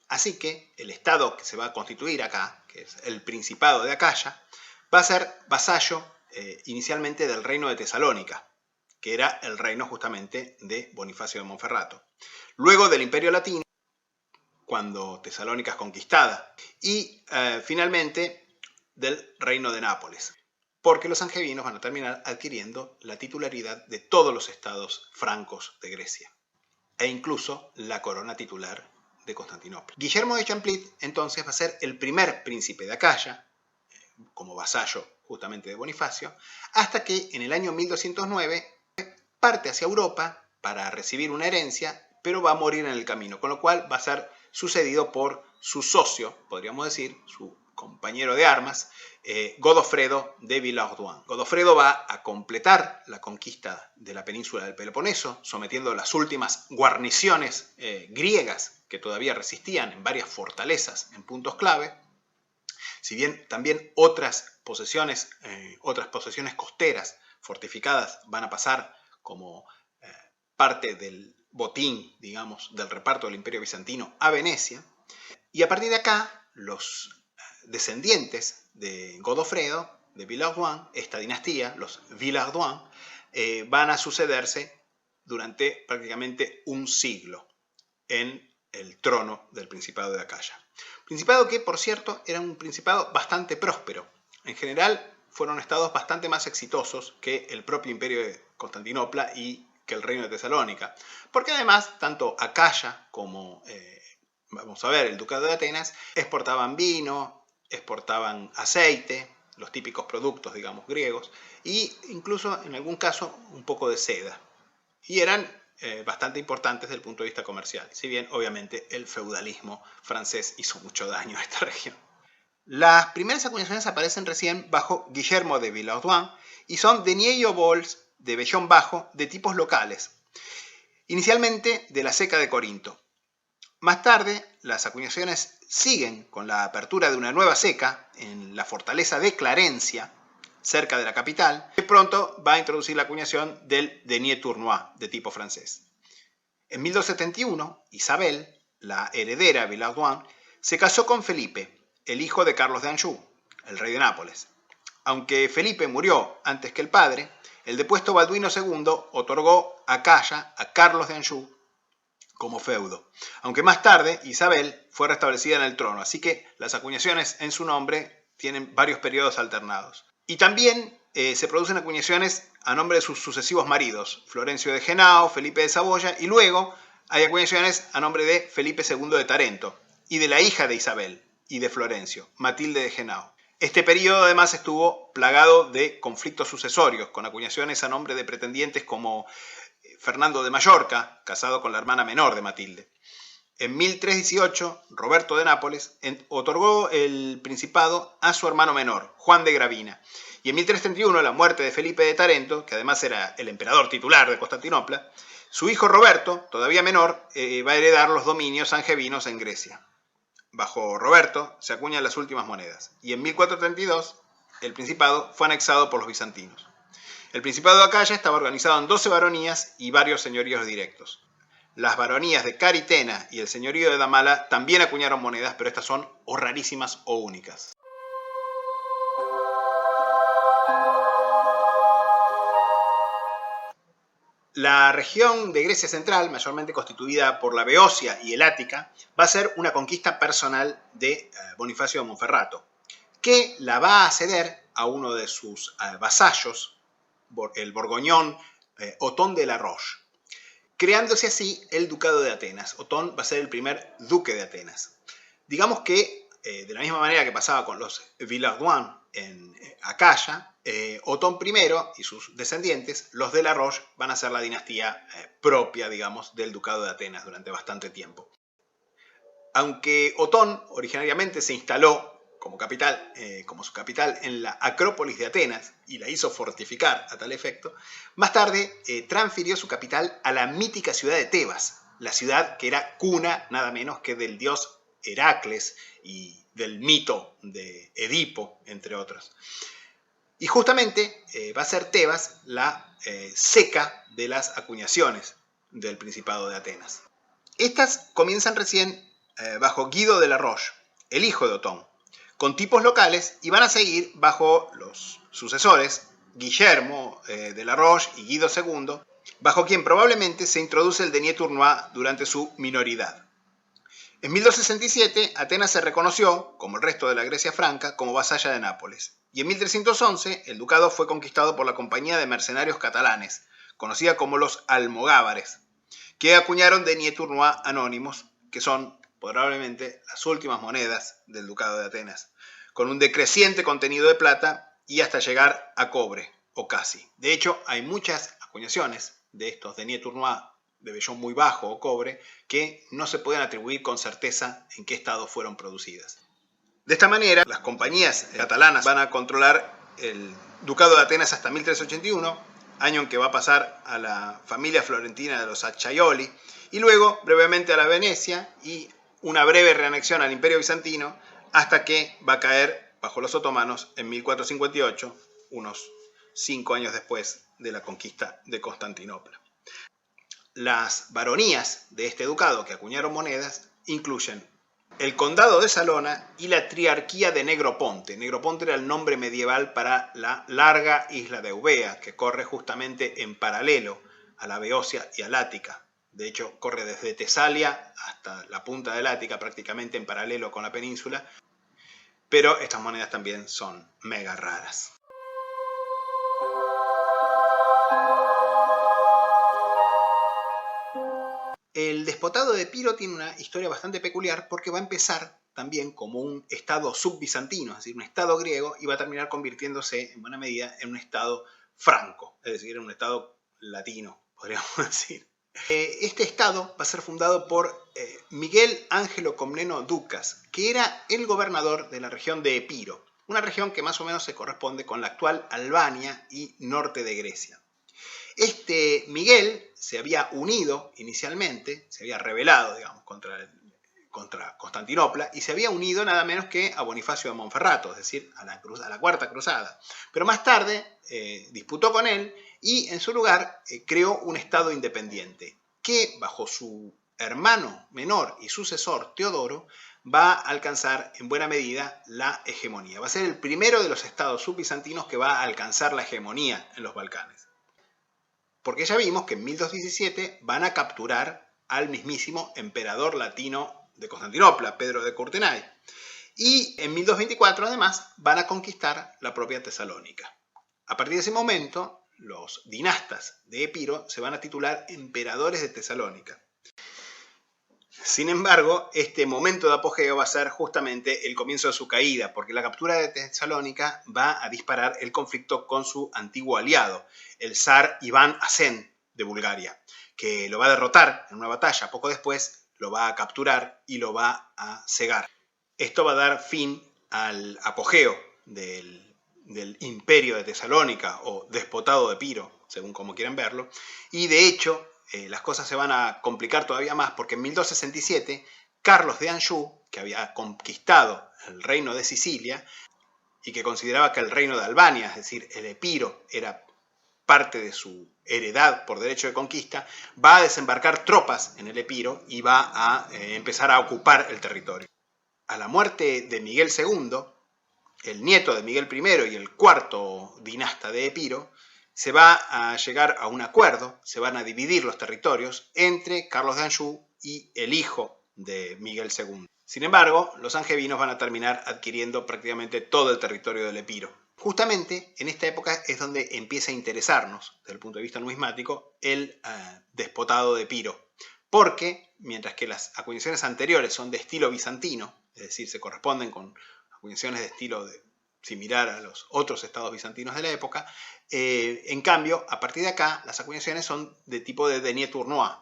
Así que el estado que se va a constituir acá, que es el Principado de Acaya, va a ser vasallo inicialmente del reino de Tesalónica, que era el reino justamente de Bonifacio de Monferrato. Luego del Imperio Latino, cuando Tesalónica es conquistada, y finalmente del reino de Nápoles, porque los angevinos van a terminar adquiriendo la titularidad de todos los estados francos de Grecia, e incluso la corona titular de Constantinopla. Guillermo de Champlitte entonces va a ser el primer príncipe de Acaya, como vasallo justamente de Bonifacio, hasta que en el año 1209 parte hacia Europa para recibir una herencia, pero va a morir en el camino, con lo cual va a ser sucedido por su socio, podríamos decir, su compañero de armas, Godofredo de Villehardouin. Godofredo va a completar la conquista de la península del Peloponeso, sometiendo las últimas guarniciones griegas que todavía resistían en varias fortalezas en puntos clave, si bien también otras posesiones costeras fortificadas van a pasar como parte del botín, digamos, del reparto del Imperio Bizantino a Venecia. Y a partir de acá, los descendientes de Godofredo, de Villehardouin, esta dinastía, los Villehardouin, van a sucederse durante prácticamente un siglo en el trono del Principado de Acaya. Principado que, por cierto, era un principado bastante próspero. En general, fueron estados bastante más exitosos que el propio Imperio de Constantinopla y que el reino de Tesalónica, porque además tanto Acaya como, vamos a ver, el Ducado de Atenas exportaban vino, exportaban aceite, los típicos productos, digamos, griegos, e incluso en algún caso un poco de seda, y eran bastante importantes desde el punto de vista comercial, si bien obviamente el feudalismo francés hizo mucho daño a esta región. Las primeras acuñaciones aparecen recién bajo Guillermo de Villehardouin y son deniers et obols de vellón bajo de tipos locales, inicialmente de la Ceca de Corinto. Más tarde, las acuñaciones siguen con la apertura de una nueva ceca en la fortaleza de Clarencia, cerca de la capital, que pronto va a introducir la acuñación del denier tournois de tipo francés. En 1271, Isabel, la heredera de Villehardouin, se casó con Felipe, el hijo de Carlos de Anjou, el rey de Nápoles. Aunque Felipe murió antes que el padre, el depuesto Balduino II otorgó Acaya a Carlos de Anjou como feudo, aunque más tarde Isabel fue restablecida en el trono, así que las acuñaciones en su nombre tienen varios periodos alternados. Y también se producen acuñaciones a nombre de sus sucesivos maridos, Florencio de Henao, Felipe de Saboya, y luego hay acuñaciones a nombre de Felipe II de Tarento y de la hija de Isabel y de Florencio, Matilde de Henao. Este periodo además estuvo plagado de conflictos sucesorios, con acuñaciones a nombre de pretendientes como Fernando de Mallorca, casado con la hermana menor de Matilde. En 1318, Roberto de Nápoles otorgó el principado a su hermano menor, Juan de Gravina. Y en 1331, la muerte de Felipe de Tarento, que además era el emperador titular de Constantinopla, su hijo Roberto, todavía menor, va a heredar los dominios angevinos en Grecia. Bajo Roberto se acuñan las últimas monedas. Y en 1432, el principado fue anexado por los bizantinos. El principado de Acaya estaba organizado en 12 baronías y varios señoríos directos. Las baronías de Caritena y el señorío de Damala también acuñaron monedas, pero estas son o rarísimas o únicas. La región de Grecia Central, mayormente constituida por la Beocia y el Ática, va a ser una conquista personal de Bonifacio de Monferrato, que la va a ceder a uno de sus vasallos, el borgoñón Otón de la Roche, creándose así el Ducado de Atenas. Otón va a ser el primer duque de Atenas. Digamos que, de la misma manera que pasaba con los Villehardouin en Acaya, Otón I y sus descendientes, los de la Roche, van a ser la dinastía propia, digamos, del Ducado de Atenas durante bastante tiempo. Aunque Otón originariamente se instaló como su capital en la Acrópolis de Atenas y la hizo fortificar a tal efecto, más tarde transfirió su capital a la mítica ciudad de Tebas, la ciudad que era cuna nada menos que del dios Heracles y del mito de Edipo, entre otros. Y justamente va a ser Tebas la ceca de las acuñaciones del Principado de Atenas. Estas comienzan recién bajo Guido de la Roche, el hijo de Otón, con tipos locales, y van a seguir bajo los sucesores Guillermo de la Roche y Guido II, bajo quien probablemente se introduce el denier tournois durante su minoridad. En 1267, Atenas se reconoció, como el resto de la Grecia franca, como vasalla de Nápoles. Y en 1311, el ducado fue conquistado por la compañía de mercenarios catalanes, conocida como los almogávares, que acuñaron denier tournois anónimos, que son probablemente las últimas monedas del Ducado de Atenas, con un decreciente contenido de plata y hasta llegar a cobre, o casi. De hecho, hay muchas acuñaciones de estos denier tournois de vellón muy bajo o cobre que no se pueden atribuir con certeza en qué estado fueron producidas. De esta manera, las compañías catalanas van a controlar el Ducado de Atenas hasta 1381, año en que va a pasar a la familia florentina de los Acciaioli, y luego brevemente a la Venecia y una breve reanexión al Imperio Bizantino, hasta que va a caer bajo los otomanos en 1458, unos 5 años después de la conquista de Constantinopla. Las baronías de este ducado que acuñaron monedas incluyen el condado de Salona y la triarquía de Negroponte. Negroponte era el nombre medieval para la larga isla de Eubea, que corre justamente en paralelo a la Beocia y al Ática. De hecho, corre desde Tesalia hasta la punta del Ática, prácticamente en paralelo con la península. Pero estas monedas también son mega raras. El despotado de Epiro tiene una historia bastante peculiar porque va a empezar también como un estado subbizantino, es decir, un estado griego, y va a terminar convirtiéndose en buena medida en un estado franco, es decir, en un estado latino, podríamos decir. Este estado va a ser fundado por Miguel Ángelo Comneno Ducas, que era el gobernador de la región de Epiro, una región que más o menos se corresponde con la actual Albania y norte de Grecia. Este Miguel se había unido inicialmente, se había rebelado, digamos, contra Constantinopla, y se había unido nada menos que a Bonifacio de Monferrato, es decir, a la Cuarta Cruzada. Pero más tarde disputó con él y en su lugar creó un estado independiente, que bajo su hermano menor y sucesor Teodoro va a alcanzar en buena medida la hegemonía. Va a ser el primero de los estados subbizantinos que va a alcanzar la hegemonía en los Balcanes. Porque ya vimos que en 1217 van a capturar al mismísimo emperador latino de Constantinopla, Pedro de Courtenay. Y en 1224 además van a conquistar la propia Tesalónica. A partir de ese momento, los dinastas de Epiro se van a titular emperadores de Tesalónica. Sin embargo, este momento de apogeo va a ser justamente el comienzo de su caída, porque la captura de Tesalónica va a disparar el conflicto con su antiguo aliado, el zar Iván Asen de Bulgaria, que lo va a derrotar en una batalla poco después lo va a capturar y lo va a cegar. Esto va a dar fin al apogeo del imperio de Tesalónica o despotado de Epiro, según como quieran verlo, y de hecho las cosas se van a complicar todavía más porque en 1267 Carlos de Anjou, que había conquistado el reino de Sicilia y que consideraba que el reino de Albania, es decir, el Epiro, era parte de su heredad por derecho de conquista, va a desembarcar tropas en el Epiro y va a empezar a ocupar el territorio. A la muerte de Miguel II, el nieto de Miguel I y el cuarto dinasta de Epiro, se va a llegar a un acuerdo, se van a dividir los territorios entre Carlos de Anjou y el hijo de Miguel II. Sin embargo, los angevinos van a terminar adquiriendo prácticamente todo el territorio del Epiro. Justamente en esta época es donde empieza a interesarnos, desde el punto de vista numismático, el despotado de Epiro. Porque, mientras que las acuñaciones anteriores son de estilo bizantino, es decir, se corresponden con acuñaciones de estilo similar a los otros estados bizantinos de la época, en cambio, a partir de acá, las acuñaciones son de tipo de denier tournois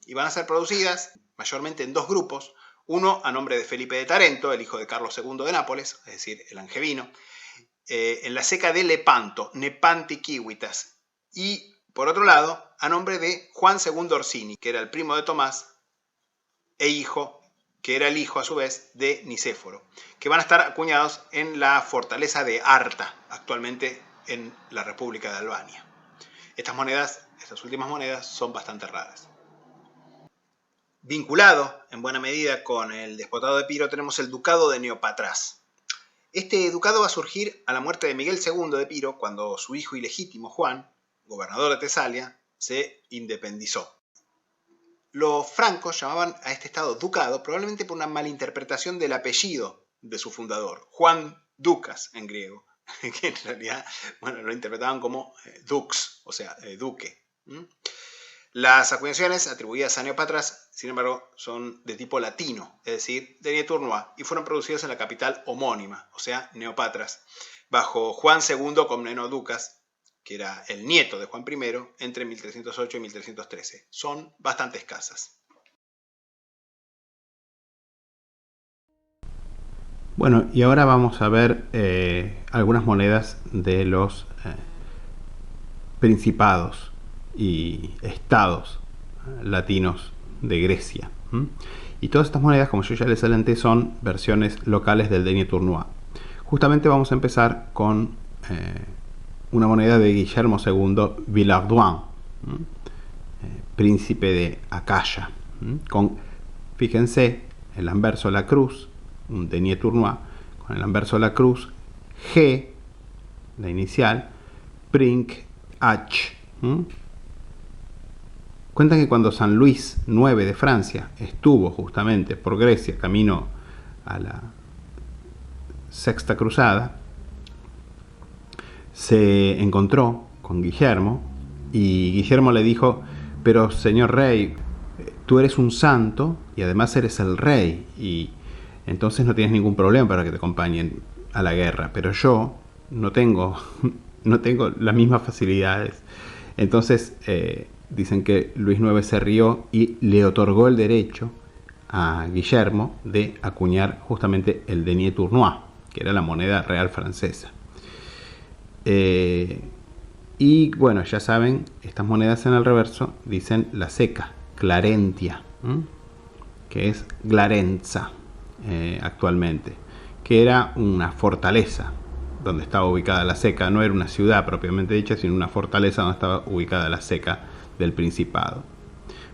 y van a ser producidas mayormente en dos grupos, uno a nombre de Felipe de Tarento, el hijo de Carlos II de Nápoles, es decir, el angevino, en la ceca de Lepanto, Nepanti Civitas, y por otro lado, a nombre de Juan II Orsini, que era el primo de Tomás e hijo, que era el hijo a su vez de Nicéforo, que van a estar acuñados en la fortaleza de Arta, actualmente en la República de Albania. Estas últimas monedas son bastante raras. Vinculado en buena medida con el despotado de Epiro tenemos el ducado de Neopatras. Este ducado va a surgir a la muerte de Miguel II de Epiro cuando su hijo ilegítimo Juan, gobernador de Tesalia, se independizó. Los francos llamaban a este estado ducado probablemente por una malinterpretación del apellido de su fundador, Juan Ducas en griego, que en realidad lo interpretaban como dux, o sea, duque. Las acuñaciones atribuidas a Neopatras, sin embargo, son de tipo latino, es decir, denier tournois, y fueron producidas en la capital homónima, o sea, Neopatras, bajo Juan II Comneno Ducas, que era el nieto de Juan I, entre 1308 y 1313. Son bastante escasas. Bueno, y ahora vamos a ver algunas monedas de los principados y estados latinos de Grecia. Y todas estas monedas, como yo ya les adelanté, son versiones locales del denier tournois. Justamente vamos a empezar con una moneda de Guillermo II Villehardouin, príncipe de Acaya, con, fíjense, el anverso la cruz, un denier tournois, con el anverso la cruz, G, la inicial, Princ H. Cuentan que cuando San Luis IX de Francia estuvo justamente por Grecia, camino a la Sexta Cruzada, se encontró con Guillermo y Guillermo le dijo: pero señor rey, tú eres un santo y además eres el rey y entonces no tienes ningún problema para que te acompañen a la guerra, pero yo no tengo las mismas facilidades. Entonces dicen que Luis IX se rió y le otorgó el derecho a Guillermo de acuñar justamente el denier tournois, que era la moneda real francesa. Y bueno, ya saben, estas monedas en el reverso dicen la ceca, Clarentia, que es Glarenza actualmente, que era una fortaleza donde estaba ubicada la ceca. No era una ciudad propiamente dicha, sino una fortaleza donde estaba ubicada la ceca del Principado.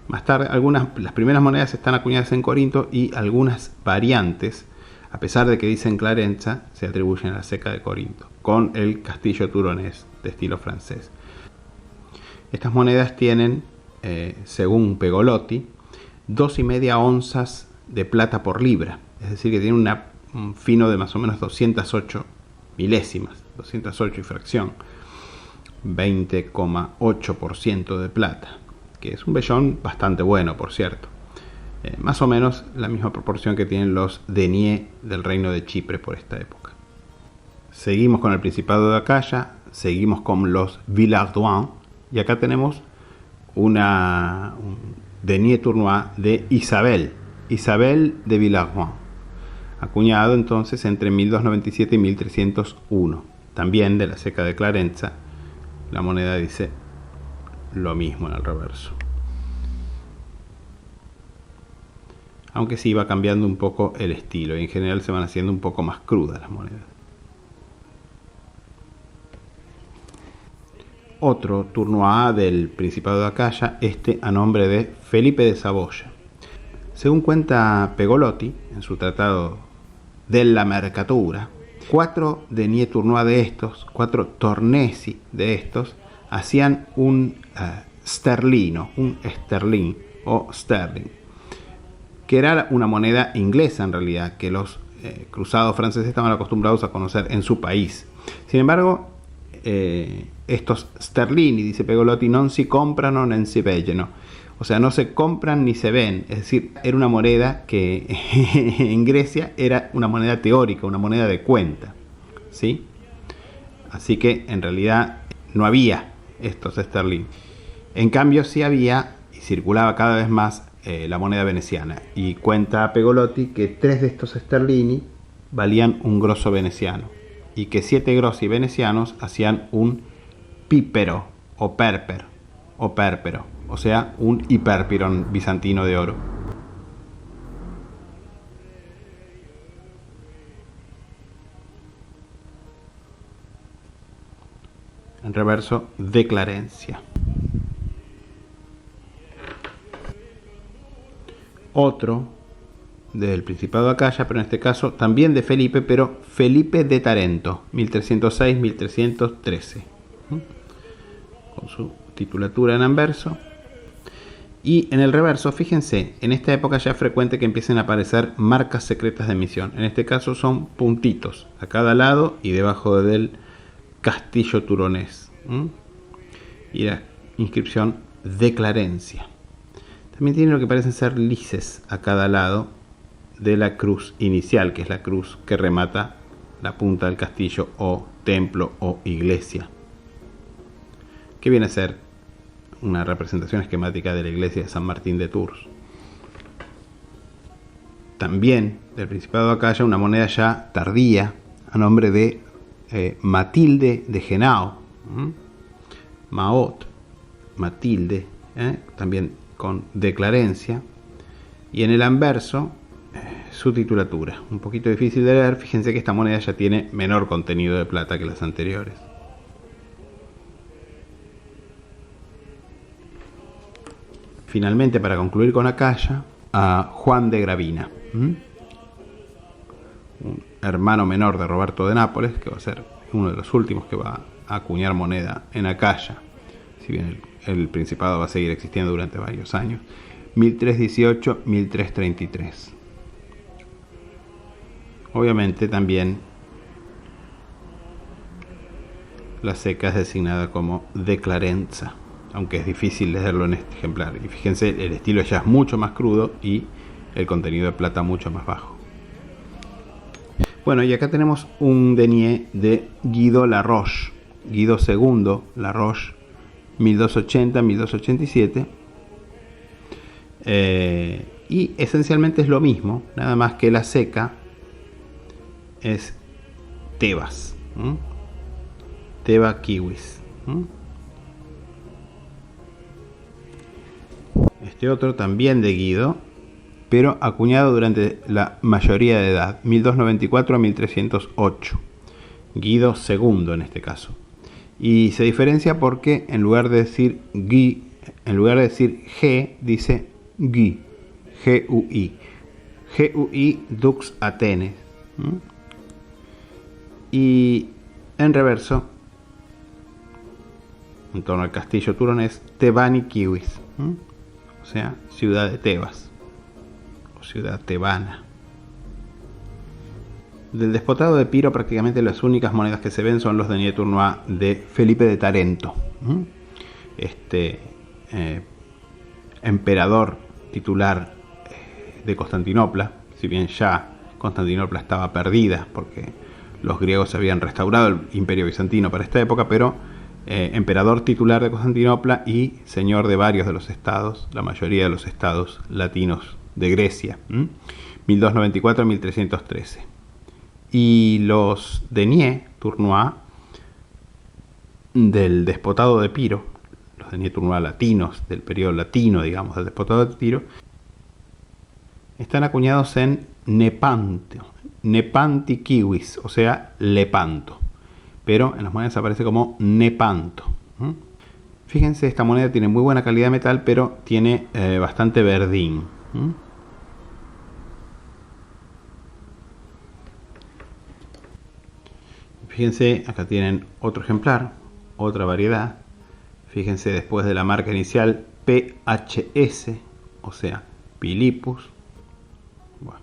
Más tarde, las primeras monedas están acuñadas en Corinto y algunas variantes, a pesar de que dicen Clarenza, se atribuyen a la ceca de Corinto, con el castillo turonés de estilo francés. Estas monedas tienen, según Pegolotti, 2,5 onzas de plata por libra, es decir, que tienen un fino de más o menos 208 milésimas, 208 y fracción, 20,8% de plata, que es un vellón bastante bueno, por cierto. Más o menos la misma proporción que tienen los denier del reino de Chipre por esta época. Seguimos con el Principado de Acaya, seguimos con los Villehardouin, y acá tenemos un denier tournois de Isabel, Isabel de Villarroel, acuñado entonces entre 1297 y 1301. También de la Seca de Clarenza, la moneda dice lo mismo en el reverso. Aunque sí va cambiando un poco el estilo y en general se van haciendo un poco más crudas las monedas. Otro turno A del Principado de Acaya, este a nombre de Felipe de Saboya. Según cuenta Pegolotti en su tratado de la Mercatura, 4 deniers tournois de estos, 4 tornesi de estos, hacían un sterlino, un sterling o sterling, que era una moneda inglesa en realidad, que los cruzados franceses estaban acostumbrados a conocer en su país. Sin embargo, estos sterlini, dice Pegolotti, non si comprano non si veggiono. O sea, no se compran ni se ven. Es decir, era una moneda que en Grecia era una moneda teórica, una moneda de cuenta, ¿sí? Así que en realidad no había estos sterlini. En cambio sí había y circulaba cada vez más la moneda veneciana. Y cuenta Pegolotti que 3 de estos sterlini valían un grosso veneciano y que 7 grossi venecianos hacían un pípero o pérpero, o sea, un hiperpirón bizantino de oro. En reverso, de Clarencia. Otro del Principado de Acaya, pero en este caso también de Felipe, pero Felipe de Tarento, 1306-1313, con su titulatura en anverso. Y en el reverso, fíjense, en esta época ya es frecuente que empiecen a aparecer marcas secretas de emisión. En este caso son puntitos a cada lado y debajo del castillo turonés. Y la inscripción de Clarencia. También tiene lo que parecen ser lices a cada lado de la cruz inicial, que es la cruz que remata la punta del castillo o templo o iglesia, que viene a ser una representación esquemática de la iglesia de San Martín de Tours. También del Principado de Acaya, una moneda ya tardía a nombre de Matilde de Henao, Maot, Matilde, también con de Clarencia, y en el anverso su titulatura, un poquito difícil de leer. Fíjense que esta moneda ya tiene menor contenido de plata que las anteriores. Finalmente, para concluir con Acaya, a Juan de Gravina, un hermano menor de Roberto de Nápoles, que va a ser uno de los últimos que va a acuñar moneda en Acaya, si bien el Principado va a seguir existiendo durante varios años, 1318-1333. Obviamente también la Seca es designada como de Clarenza, aunque es difícil leerlo en este ejemplar. Y fíjense, el estilo ya es mucho más crudo y el contenido de plata mucho más bajo. Bueno, y acá tenemos un denier de Guido Laroche, Guido II Laroche, 1280-1287. Y esencialmente es lo mismo, nada más que la Seca es Tebas, Teba Kiwis. Este otro también de Guido, pero acuñado durante la mayoría de edad, 1294 a 1308. Guido II en este caso. Y se diferencia porque en lugar de decir G, dice Gui, G-U-I. G-U-I Dux Atenes. Y en reverso, en torno al castillo turonés, Tebani Kiwis, o sea, ciudad de Tebas, o ciudad tebana. Del despotado de Epiro, prácticamente las únicas monedas que se ven son los deniers tournois de Felipe de Tarento, este emperador titular de Constantinopla. Si bien ya Constantinopla estaba perdida porque los griegos habían restaurado el imperio bizantino para esta época, pero emperador titular de Constantinopla y señor de varios de los estados, la mayoría de los estados latinos de Grecia, 1294-1313. Y los deniers Tournois del despotado de Epiro, los deniers Tournois latinos, del periodo latino, digamos, del despotado de Epiro, están acuñados en Nepanto, Nepanti kiwis, o sea, Lepanto. Pero en las monedas aparece como Nepanto. Fíjense, esta moneda tiene muy buena calidad de metal, pero tiene bastante verdín. Fíjense, acá tienen otro ejemplar, otra variedad. Fíjense, después de la marca inicial PHS, o sea, Pilipus. Bueno.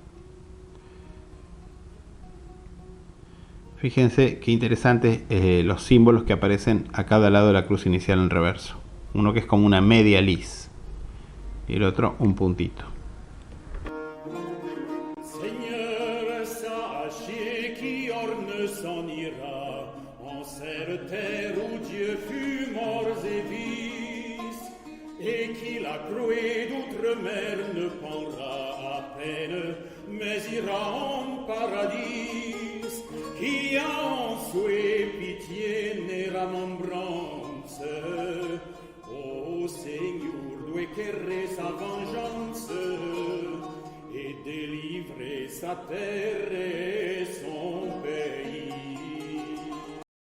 Fíjense qué interesantes los símbolos que aparecen a cada lado de la cruz inicial en reverso. Uno que es como una media lis y el otro un puntito. Seigneur, sachez qu'Iorne s'en ira en cette terre où Dieu fut mort et vis, et qui la crouée d'outre-mer ne pendra à peine, mais ira en paradis, qui a en souhait pitié ne remembrance. Ô Seigneur, doit querer sa vengeance et délivrer sa terre